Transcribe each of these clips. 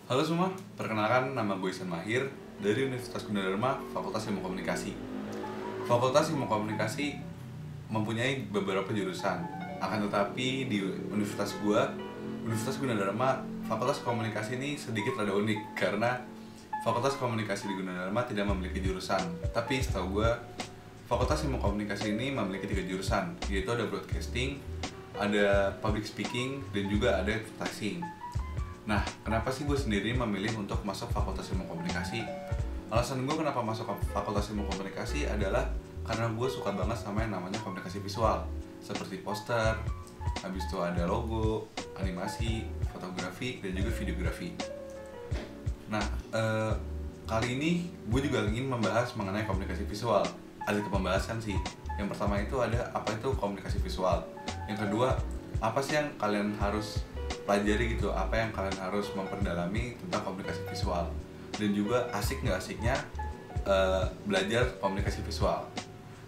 Halo semua, perkenalkan nama gue Isan Mahir dari Universitas Gunadarma, Fakultas Ilmu Komunikasi. Fakultas Ilmu Komunikasi mempunyai beberapa jurusan. Akan tetapi di universitas gue, Universitas Gunadarma, Fakultas Komunikasi ini sedikit rada unik karena Fakultas Komunikasi di Gunadarma tidak memiliki jurusan. Tapi setahu gue, Fakultas Ilmu Komunikasi ini memiliki 3 jurusan, yaitu ada broadcasting, ada public speaking, dan juga ada advertising. Nah, kenapa sih gue sendiri memilih untuk masuk Fakultas Ilmu Komunikasi? Alasan gue kenapa masuk Fakultas Ilmu Komunikasi adalah karena gue suka banget sama yang namanya komunikasi visual, seperti poster, habis itu ada logo, animasi, fotografi, dan juga videografi. Nah, kali ini gue juga ingin membahas mengenai komunikasi visual. Ada pembahasan sih. Yang pertama itu ada apa itu komunikasi visual. Yang kedua, apa sih yang kalian harus pelajari gitu, apa yang kalian harus memperdalami tentang komunikasi visual, dan juga asik nggak asiknya belajar komunikasi visual.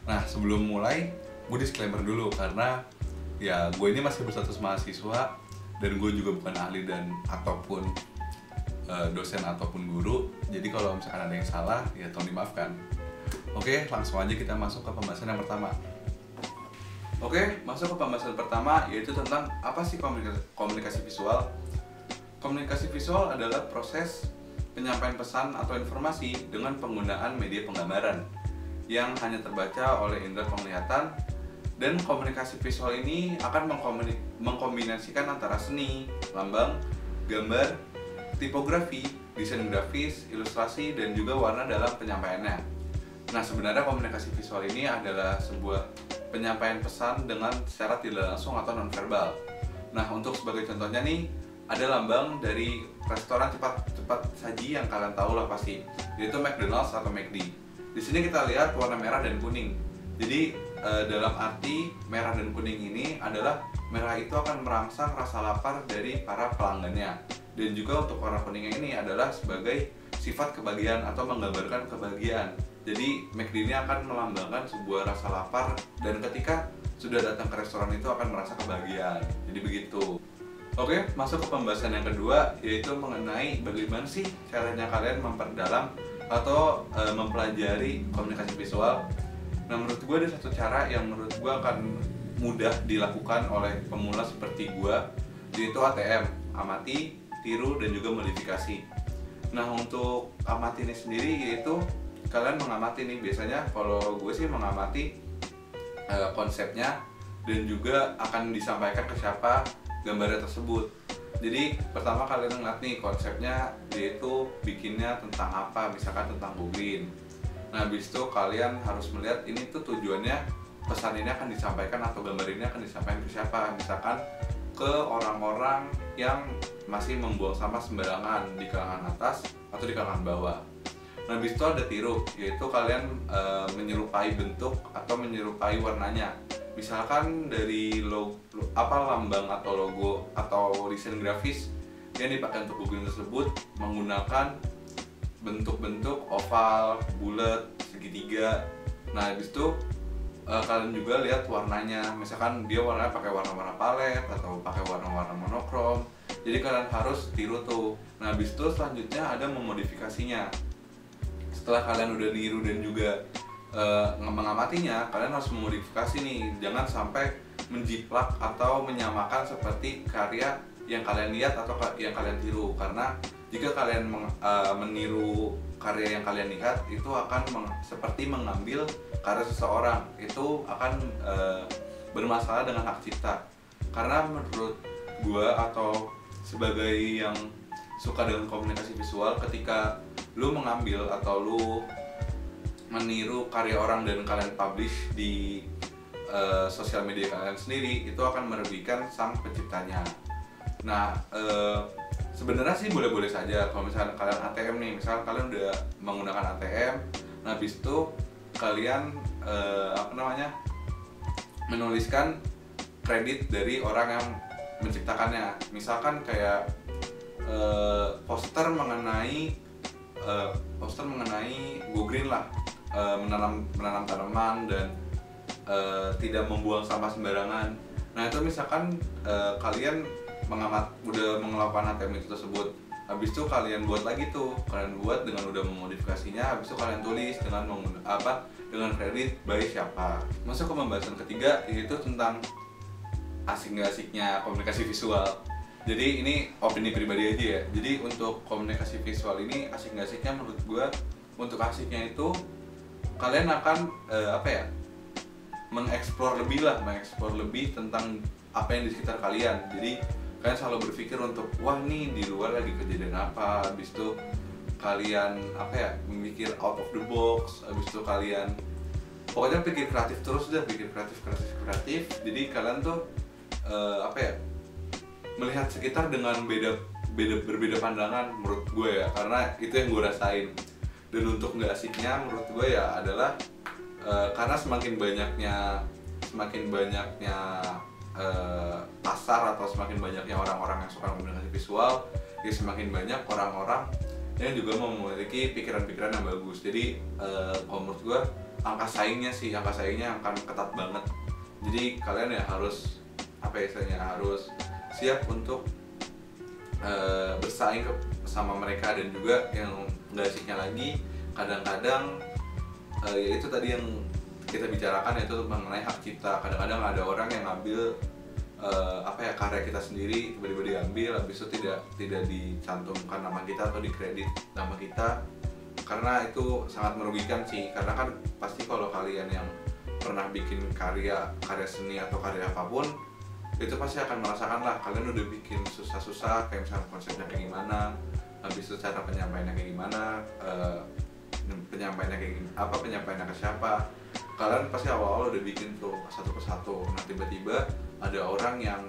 Nah, sebelum mulai, gue disclaimer dulu karena ya gue ini masih berstatus mahasiswa dan gue juga bukan ahli dan ataupun dosen ataupun guru. Jadi kalau misalkan ada yang salah ya tolong dimaafkan. Oke, langsung aja kita masuk ke pembahasan yang pertama. Oke, masuk ke pembahasan pertama, yaitu tentang apa sih komunikasi visual. Komunikasi visual adalah proses penyampaian pesan atau informasi dengan penggunaan media penggambaran yang hanya terbaca oleh indera penglihatan, dan komunikasi visual ini akan mengkombinasikan antara seni, lambang, gambar, tipografi, desain grafis, ilustrasi, dan juga warna dalam penyampaiannya. Nah, sebenarnya komunikasi visual ini adalah sebuah penyampaian pesan dengan secara tidak langsung atau nonverbal. Nah, untuk sebagai contohnya nih, ada lambang dari restoran cepat saji yang kalian tahu lah pasti, yaitu McDonald's atau McD. Di sini kita lihat warna merah dan kuning. Jadi dalam arti merah dan kuning ini adalah merah itu akan merangsang rasa lapar dari para pelanggannya, dan juga untuk warna kuningnya ini adalah sebagai sifat kebahagiaan atau menggambarkan kebahagiaan. Jadi McD ini akan melambangkan sebuah rasa lapar, dan ketika sudah datang ke restoran itu akan merasa kebahagiaan. Jadi begitu. Oke, masuk ke pembahasan yang kedua, yaitu mengenai bagaimana sih caranya kalian memperdalam atau mempelajari komunikasi visual. Nah, menurut gue ada satu cara yang menurut gue akan mudah dilakukan oleh pemula seperti gue, yaitu ATM, amati, tiru, dan juga modifikasi. Nah, untuk amati ini sendiri yaitu kalian mengamati nih, biasanya kalau gue sih mengamati konsepnya dan juga akan disampaikan ke siapa gambarnya tersebut. Jadi pertama kalian ngeliat nih konsepnya, yaitu bikinnya tentang apa, misalkan tentang googling. Nah, habis itu kalian harus melihat ini tuh tujuannya, pesan ini akan disampaikan atau gambar ini akan disampaikan ke siapa, misalkan ke orang-orang yang masih membuang sampah sembarangan di kalangan atas atau di kalangan bawah. Nah, habis itu ada tiru, yaitu kalian menyerupai bentuk atau menyerupai warnanya. Misalkan dari lambang atau logo atau desain grafis yang dipakai untuk googling tersebut menggunakan bentuk-bentuk oval, bulat, segitiga. Nah, habis itu kalian juga lihat warnanya. Misalkan dia warnanya pakai warna-warna palet atau pakai warna-warna monokrom. Jadi kalian harus tiru tuh. Nah, habis itu selanjutnya ada memodifikasinya. Setelah kalian udah niru dan juga mengamatinya, kalian harus memodifikasi nih. Jangan sampai menjiplak atau menyamakan seperti karya yang kalian lihat atau yang kalian tiru. Karena jika kalian meniru karya yang kalian lihat, itu akan seperti mengambil karya seseorang. Itu akan bermasalah dengan hak cipta. Karena menurut gua atau sebagai yang suka dengan komunikasi visual, ketika lu mengambil atau lu meniru karya orang dan kalian publish di sosial media kalian sendiri, itu akan merugikan sang penciptanya. Nah, sebenarnya sih boleh-boleh saja kalau misalnya kalian ATM nih, misalnya kalian udah menggunakan ATM, nah habis itu kalian menuliskan kredit dari orang yang menciptakannya. Misalkan kayak poster mengenai Go Green lah, menanam tanaman dan tidak membuang sampah sembarangan. Nah, itu misalkan kalian udah melakukan ATM itu tersebut, Habis itu kalian buat lagi tuh, kalian buat dengan udah memodifikasinya, habis itu kalian tulis dengan dengan kredit by siapa. Masuk ke pembahasan ketiga, yaitu tentang asik nggak asiknya komunikasi visual. Jadi ini opini pribadi aja ya. Jadi untuk komunikasi visual ini asik nggak asiknya menurut gue, untuk asiknya itu kalian akan mengeksplor lebih tentang apa yang di sekitar kalian. Jadi kalian selalu berpikir untuk wah nih di luar lagi kejadian apa, habis itu kalian memikir out of the box, habis itu kalian pokoknya pikir kreatif terus deh, pikir kreatif. Jadi kalian tuh melihat sekitar dengan berbeda pandangan menurut gue ya, karena itu yang gue rasain. Dan untuk nggak asiknya menurut gue ya adalah karena semakin banyaknya pasar atau semakin banyaknya orang-orang yang suka komunikasi visual, ya semakin banyak orang-orang yang juga memiliki pikiran-pikiran yang bagus. Jadi kalau menurut gue angka saingnya akan ketat banget. Jadi kalian ya harus harus siap untuk bersaing sama mereka. Dan juga yang nggak asiknya lagi, kadang-kadang ya itu tadi yang kita bicarakan, yaitu mengenai hak cipta. Kadang-kadang ada orang yang ngambil karya kita sendiri, tiba-tiba diambil, habis itu tidak dicantumkan nama kita atau dikredit nama kita, karena itu sangat merugikan sih. Karena kan pasti kalau kalian yang pernah bikin karya seni atau karya apapun, itu pasti akan merasakan lah, kalian udah bikin susah-susah, kayak misalnya konsepnya kayak gimana, habis itu cara penyampaiannya kayak gimana, penyampaiannya ke siapa. Kalian pasti awal-awal udah bikin tuh satu persatu. Nah tiba-tiba ada orang yang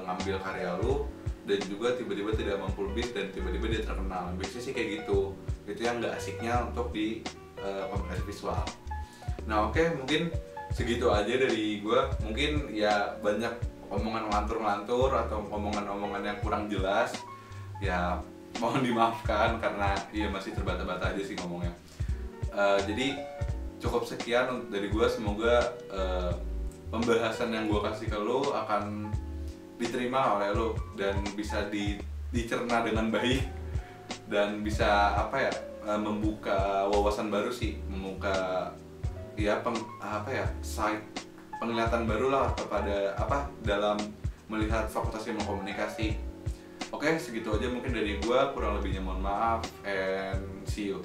ngambil karya lu dan juga tiba-tiba tidak mempublish dan tiba-tiba dia terkenal. Biasanya sih kayak gitu. Itu yang nggak asiknya untuk di komunikasi visual. Nah oke, mungkin segitu aja dari gue. Mungkin ya banyak omongan ngelantur-ngelantur atau omongan-omongan yang kurang jelas, ya mohon dimaafkan karena ya masih terbata-bata aja sih ngomongnya. Jadi cukup sekian dari gue. Semoga pembahasan yang gue kasih ke lo akan diterima oleh lo dan bisa dicerna dengan baik, dan bisa membuka wawasan baru sih, membuka penglihatan baru lah kepada dalam melihat fakultas ilmu komunikasi. Oke, segitu aja mungkin dari gue, kurang lebihnya mohon maaf, and see you.